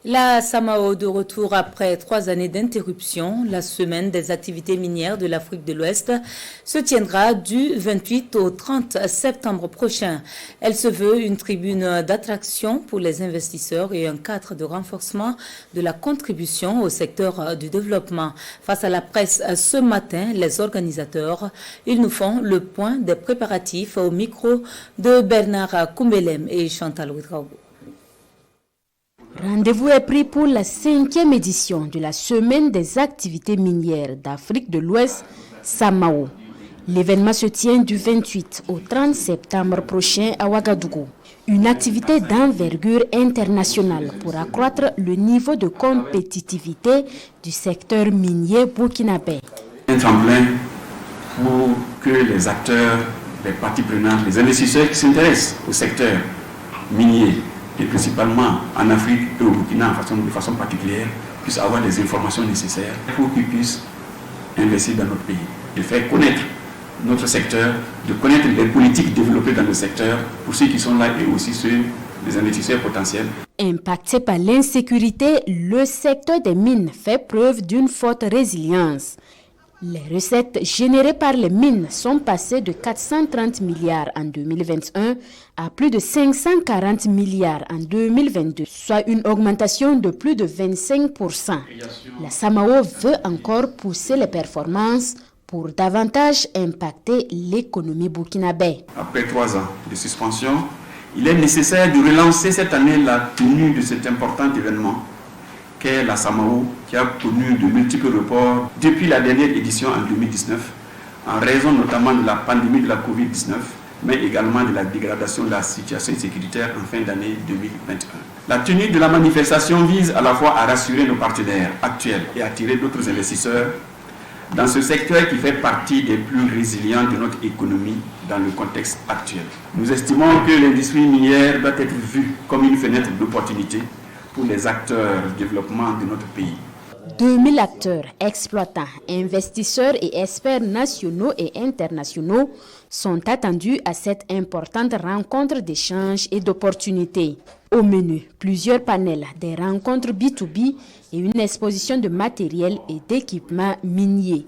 La SAMAO de retour après 3 années d'interruption, la semaine des activités minières de l'Afrique de l'Ouest se tiendra du 28 au 30 septembre prochain. Elle se veut une tribune d'attraction pour les investisseurs et un cadre de renforcement de la contribution au secteur du développement. Face à la presse ce matin, les organisateurs, ils nous font le point des préparatifs au micro de Bernard Koumbelem et Chantal Ouedraogo. Rendez-vous est pris pour la 5e édition de la Semaine des activités minières d'Afrique de l'Ouest, SAMAO. L'événement se tient du 28 au 30 septembre prochain à Ouagadougou. Une activité d'envergure internationale pour accroître le niveau de compétitivité du secteur minier burkinabé. Un tremplin pour que les acteurs, les parties prenantes, les investisseurs qui s'intéressent au secteur minier, et principalement en Afrique et au Burkina de façon particulière, puissent avoir les informations nécessaires pour qu'ils puissent investir dans notre pays, de faire connaître notre secteur, de connaître les politiques développées dans le secteur pour ceux qui sont là et aussi ceux des investisseurs potentiels. Impacté par l'insécurité, le secteur des mines fait preuve d'une forte résilience. Les recettes générées par les mines sont passées de 430 milliards en 2021 à plus de 540 milliards en 2022, soit une augmentation de plus de 25%. La SAMAO veut encore pousser les performances pour davantage impacter l'économie burkinabé. Après 3 ans de suspension, il est nécessaire de relancer cette année la tenue de cet important événement qu'est la SAMAO, qui a connu de multiples reports depuis la dernière édition en 2019, en raison notamment de la pandémie de la Covid-19, mais également de la dégradation de la situation sécuritaire en fin d'année 2021. La tenue de la manifestation vise à la fois à rassurer nos partenaires actuels et attirer d'autres investisseurs dans ce secteur qui fait partie des plus résilients de notre économie dans le contexte actuel. Nous estimons que l'industrie minière doit être vue comme une fenêtre d'opportunité pour les acteurs du développement de notre pays. 2000 acteurs, exploitants, investisseurs et experts nationaux et internationaux sont attendus à cette importante rencontre d'échanges et d'opportunités. Au menu, plusieurs panels, des rencontres B2B et une exposition de matériel et d'équipements miniers.